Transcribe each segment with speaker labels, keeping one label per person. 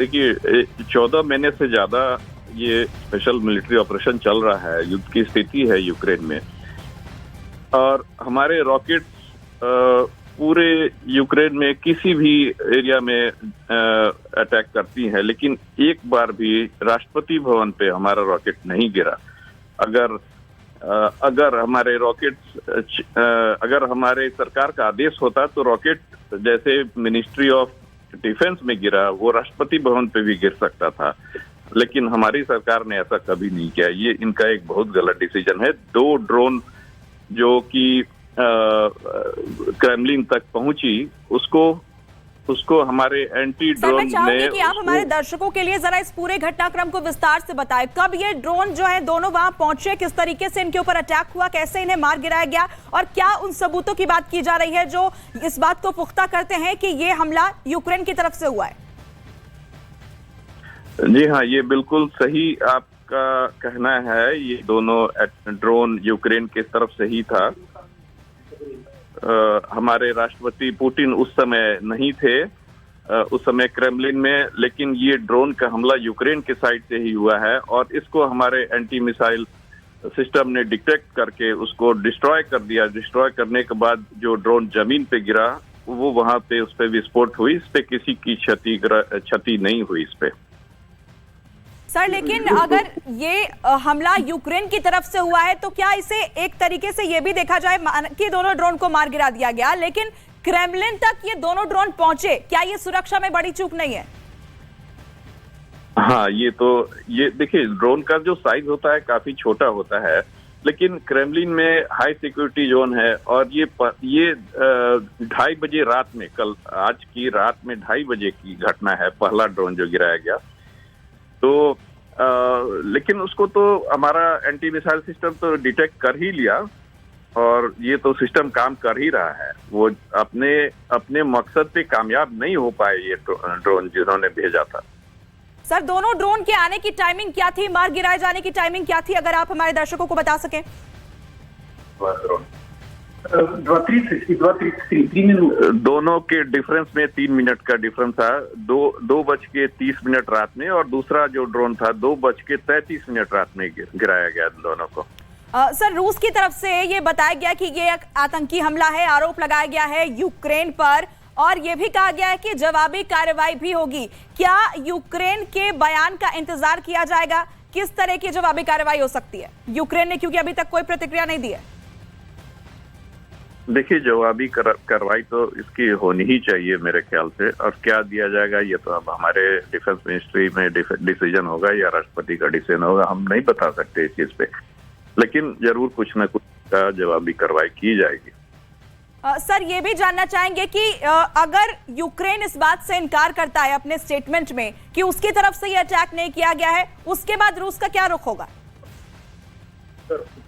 Speaker 1: देखिए 14 महीने से ज्यादा ये स्पेशल मिलिट्री ऑपरेशन चल रहा है, युद्ध की स्थिति है यूक्रेन में, और हमारे रॉकेट्स पूरे यूक्रेन में किसी भी एरिया में अटैक करती हैं, लेकिन एक बार भी राष्ट्रपति भवन पे हमारा रॉकेट नहीं गिरा। अगर हमारे रॉकेट्स अगर हमारे सरकार का आदेश होता तो रॉकेट जैसे मिनिस्ट्री ऑफ डिफेंस में गिरा वो राष्ट्रपति भवन पे भी गिर सकता था, लेकिन हमारी सरकार ने ऐसा कभी नहीं किया। ये इनका एक बहुत गलत डिसीजन है। 2 ड्रोन जो कि क्रेमलिन तक पहुंची उसको हमारे एंटी ड्रोन ने।
Speaker 2: कि आप हमारे दर्शकों के लिए जरा इस पूरे घटनाक्रम को विस्तार से बताएं। कब ये ड्रोन जो है दोनों वहां पहुंचे, किस तरीके से इनके ऊपर अटैक हुआ, कैसे इन्हें मार गिराया गया, और क्या उन सबूतों की बात की जा रही है जो इस बात को पुख्ता करते हैं कि ये हमला यूक्रेन की तरफ से हुआ है?
Speaker 1: जी हाँ, ये बिल्कुल सही आपका कहना है। ये दोनों ड्रोन यूक्रेन की तरफ से ही था। हमारे राष्ट्रपति पुतिन उस समय नहीं थे, उस समय क्रेमलिन में, लेकिन ये ड्रोन का हमला यूक्रेन के साइड से ही हुआ है और इसको हमारे एंटी मिसाइल सिस्टम ने डिटेक्ट करके उसको डिस्ट्रॉय कर दिया। डिस्ट्रॉय करने के बाद जो ड्रोन जमीन पे गिरा वो वहां पे उस पे विस्फोट हुई। इस पे किसी की क्षति नहीं हुई इस पे।
Speaker 2: सर, लेकिन अगर ये हमला यूक्रेन की तरफ से हुआ है तो क्या इसे एक तरीके से ये भी देखा जाए कि दोनों ड्रोन को मार गिरा दिया गया, लेकिन क्रेमलिन तक ये दोनों ड्रोन पहुंचे, क्या ये सुरक्षा में बड़ी चूक नहीं है?
Speaker 1: हाँ, ये देखिए ड्रोन का जो साइज होता है काफी छोटा होता है, लेकिन क्रेमलिन में हाई सिक्योरिटी जोन है और ये 2:30 बजे रात में, आज की रात में 2:30 बजे की घटना है, पहला ड्रोन जो गिराया गया। तो लेकिन उसको तो हमारा एंटी मिसाइल सिस्टम तो डिटेक्ट कर ही लिया और ये तो सिस्टम काम कर ही रहा है। वो अपने मकसद पे कामयाब नहीं हो पाए ये ड्रोन जिन्होंने भेजा था।
Speaker 2: सर, दोनों ड्रोन के आने की टाइमिंग क्या थी, मार गिराए जाने की टाइमिंग क्या थी, अगर आप हमारे दर्शकों को बता सकें?
Speaker 3: 2:30 मिनट
Speaker 1: दोनों के डिफरेंस में 3 मिनट का डिफरेंस था। 2:30 रात में और दूसरा जो ड्रोन था 2:33 रात में गिराया गया दोनों को।
Speaker 2: सर, रूस की तरफ से ये बताया गया कि ये एक आतंकी हमला है, आरोप लगाया गया है यूक्रेन पर, और ये भी कहा गया है कि जवाबी कार्रवाई भी होगी। क्या यूक्रेन के बयान का इंतजार किया जाएगा? किस तरह की जवाबी कार्रवाई हो सकती है यूक्रेन ने, क्योंकि अभी तक कोई प्रतिक्रिया नहीं दी है?
Speaker 1: देखिए, जवाबी कार्रवाई तो इसकी होनी ही चाहिए मेरे ख्याल से, और क्या दिया जाएगा ये तो अब हमारे डिफेंस मिनिस्ट्री में डिसीजन होगा या राष्ट्रपति का डिसीजन होगा। हम नहीं बता सकते इस चीज पे, लेकिन जरूर कुछ न कुछ का जवाबी कार्रवाई की जाएगी।
Speaker 2: सर, ये भी जानना चाहेंगे कि अगर यूक्रेन इस बात से इनकार करता है अपने स्टेटमेंट में कि उसकी तरफ से ये अटैक नहीं किया गया है, उसके बाद रूस का क्या रुख होगा?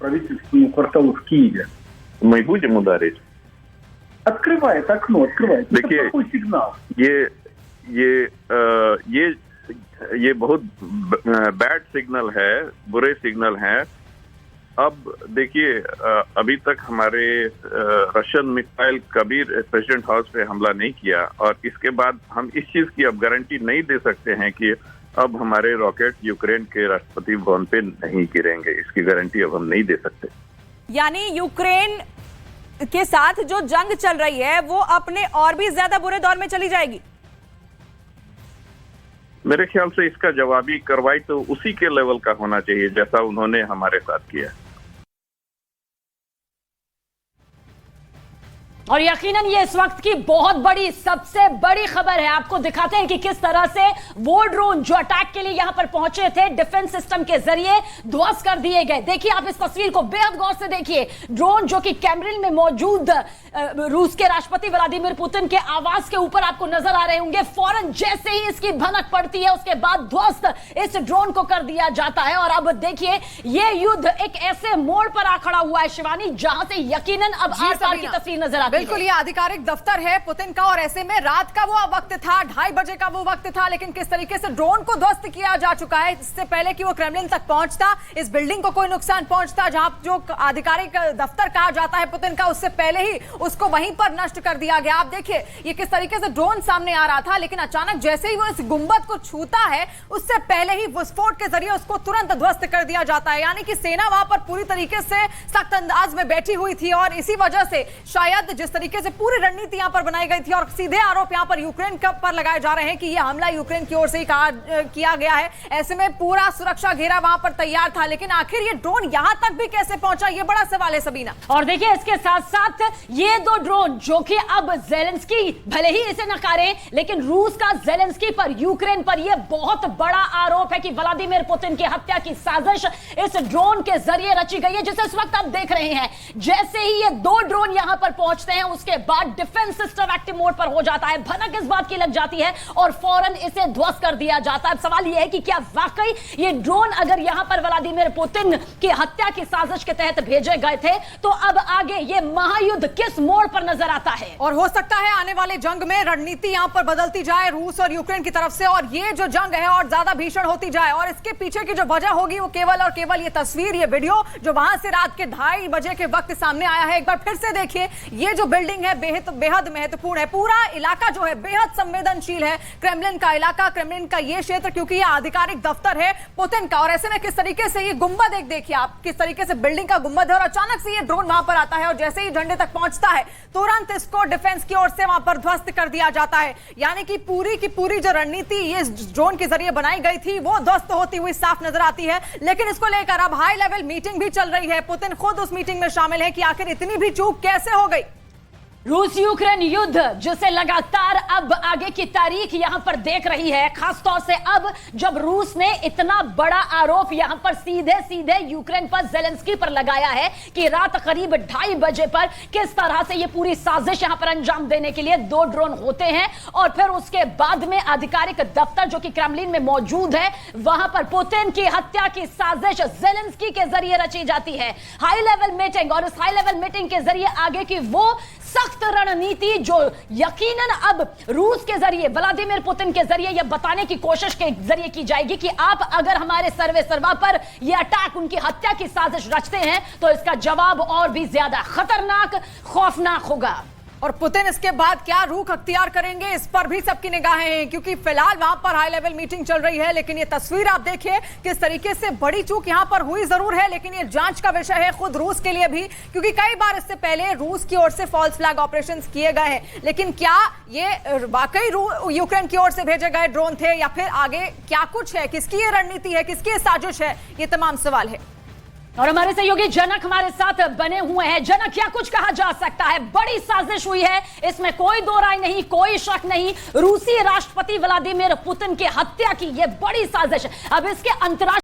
Speaker 3: правительственному кварталу в Киеве.
Speaker 1: Мы будем ударить?
Speaker 3: Открывает окно, открывает.
Speaker 1: देखिए,
Speaker 3: это плохой сигнал.
Speaker 1: ये बहुत बैड सिग्नल है, बुरे सिग्नल हैं। अब देखिए, अभी तक हमारे रशियन मिसाइल कभी प्रेसिडेंट हाउस पे हमला नहीं किया, और इसके बाद हम इस चीज की अब गारंटी नहीं दे सकते हैं कि अब हमारे रॉकेट यूक्रेन के राष्ट्रपति भवन पे नहीं गिरेंगे। इसकी गारंटी अब हम नहीं दे सकते।
Speaker 2: यानी यूक्रेन के साथ जो जंग चल रही है वो अपने और भी ज्यादा बुरे दौर में चली जाएगी?
Speaker 1: मेरे ख्याल से इसका जवाबी कार्रवाई तो उसी के लेवल का होना चाहिए जैसा उन्होंने हमारे साथ किया।
Speaker 4: और यकीनन ये इस वक्त की बहुत बड़ी, सबसे बड़ी खबर है। आपको दिखाते हैं कि किस तरह से वो ड्रोन जो अटैक के लिए यहां पर पहुंचे थे डिफेंस सिस्टम के जरिए ध्वस्त कर दिए गए। देखिए आप इस तस्वीर को बेहद गौर से देखिए। ड्रोन जो कि क्रेमलिन में मौजूद रूस के राष्ट्रपति व्लादिमीर पुतिन के आवास के ऊपर आपको नजर आ रहे होंगे। फौरन जैसे ही इसकी भनक पड़ती है उसके बाद ध्वस्त इस ड्रोन को कर दिया जाता है। और अब देखिए ये युद्ध एक ऐसे मोड़ पर आ खड़ा हुआ है शिवानी, जहां से यकीनन अब आर-पार की तस्वीर नजर आती है।
Speaker 2: बिल्कुल, ये आधिकारिक दफ्तर है पुतिन का और ऐसे में रात का वो वक्त था, 2:30 बजे का वो वक्त था, लेकिन किस तरीके से ड्रोन को ध्वस्त किया जा चुका है। इससे पहले कि वो क्रेमलिन तक पहुंचता, इस बिल्डिंग को कोई नुकसान पहुंचता, जहां जो आधिकारिक दफ्तर कहा जाता है पुतिन का, उससे पहले ही उसको वहीं पर नष्ट कर दिया गया। आप देखिए ये किस तरीके से ड्रोन सामने आ रहा था, लेकिन अचानक जैसे ही वो इस गुंबद को छूता है, उससे पहले ही विस्फोट के जरिए उसको तुरंत ध्वस्त कर दिया जाता है। यानी कि सेना वहां पर पूरी तरीके से सख्त अंदाज में बैठी हुई थी और इसी वजह से शायद जिस तरीके से पूरी रणनीति यहां पर बनाई गई थी और सीधे आरोप यहां पर यूक्रेन पर लगाए जा रहे हैं कि यह हमला यूक्रेन की ओर से ही किया गया है। ऐसे में पूरा सुरक्षा घेरा वहां पर तैयार था, लेकिन आखिर ये ड्रोन यहां तक भी कैसे पहुंचा, ये बड़ा सवाल है सबीना।
Speaker 4: और देखिए इसके साथ साथ ये दो ड्रोन जो कि अब जेलेंस्की भले ही इसे नकारे, लेकिन रूस का जेलेंस्की पर, यूक्रेन पर यह बहुत बड़ा आरोप है कि व्लादिमीर पुतिन की हत्या की साजिश इस ड्रोन के जरिए रची गई है, जिसे इस वक्त आप देख रहे हैं। जैसे ही ये दो ड्रोन यहां पर पहुंचते हैं, उसके बाद डिफेंस सिस्टम एक्टिव मोड पर हो जाता है, भनक इस बात की लग जाती है और फौरन इसे ध्वस्त कर दिया जाता है। अब सवाल यह है कि क्या वाकई ये ड्रोन अगर यहां पर व्लादिमीर पुतिन की हत्या की साजिश के तहत भेजे गए थे, तो अब आगे ये महायुद्ध किस मोड़ पर नजर आता है?
Speaker 2: और हो सकता है आने वाले जंग में रणनीति यहां पर बदलती जाए रूस और यूक्रेन की तरफ से, और ये जो जंग है और ज्यादा भीषण होती जाए, और इसके पीछे की जो वजह होगी वो केवल और केवल ये तस्वीर, ये वीडियो जो वहां से रात के 2:30 बजे के वक्त सामने आया है। एक बार फिर से देखिए, ये जो बिल्डिंग है बेहद महत्वपूर्ण है। पूरा इलाका जो है बेहद संवेदनशील है, क्रेमलिन का इलाका, क्रेमलिन का ये क्षेत्र, क्योंकि ये आधिकारिक दफ्तर है पुतिन का। और ऐसे में किस तरीके से ये गुंबद, एक देखिए आप, किस तरीके से बिल्डिंग का गुंबद है और अचानक से ये ड्रोन वहां पर आता है और जैसे ही झंडे तक पहुंचता है, तुरंत इसको डिफेंस की ओर से वहां पर ध्वस्त कर दिया जाता है। यानी कि पूरी की पूरी जो रणनीति ये ड्रोन के जरिए बनाई गई थी, वो ध्वस्त होती हुई साफ नजर आती है। लेकिन इसको लेकर अब हाई लेवल मीटिंग भी चल रही है, पुतिन खुद उस मीटिंग में शामिल है कि आखिर इतनी भी चूक कैसे हो गई।
Speaker 4: रूस यूक्रेन युद्ध जिसे लगातार अब आगे की तारीख यहां पर देख रही है, खासतौर से अब जब रूस ने इतना बड़ा आरोप यहां पर सीधे सीधे यूक्रेन पर, जेलेंस्की पर लगाया है कि रात करीब 2:30 बजे पर किस तरह से यह पूरी साजिश यहां पर अंजाम देने के लिए दो ड्रोन होते हैं और फिर उसके बाद में आधिकारिक दफ्तर जो कि क्रेमलिन में मौजूद है, वहां पर पुतिन की हत्या की साजिश जेलेंस्की के जरिए रची जाती है। हाई लेवल मीटिंग, और इस हाई लेवल मीटिंग के जरिए आगे की वो सख्त रणनीति जो यकीनन अब रूस के जरिए, व्लादिमीर पुतिन के जरिए यह बताने की कोशिश के जरिए की जाएगी कि आप अगर हमारे सर्वे सर्वा पर यह अटैक, उनकी हत्या की साजिश रचते हैं, तो इसका जवाब और भी ज्यादा खतरनाक, खौफनाक होगा।
Speaker 2: और पुतिन इसके बाद क्या रुख अख्तियार करेंगे, इस पर भी सबकी निगाहें हैं, क्योंकि फिलहाल वहां पर हाई लेवल मीटिंग चल रही है। लेकिन ये तस्वीर आप देखिए किस तरीके से, बड़ी चूक यहां पर हुई जरूर है, लेकिन ये जांच का विषय है खुद रूस के लिए भी, क्योंकि कई बार इससे पहले रूस की ओर से फॉल्स फ्लैग ऑपरेशंस किए गए हैं। लेकिन क्या ये वाकई यूक्रेन की ओर से भेजे गए ड्रोन थे या फिर आगे क्या कुछ है, किसकी ये रणनीति है, किसकी साजिश है, ये तमाम सवाल है।
Speaker 4: और हमारे सहयोगी जनक हमारे साथ बने हुए हैं। जनक, क्या कुछ कहा जा सकता है? बड़ी साजिश हुई है, इसमें कोई दो राय नहीं, कोई शक नहीं। रूसी राष्ट्रपति व्लादिमीर पुतिन की हत्या की यह बड़ी साजिश, अब इसके अंतर्राष्ट्रीय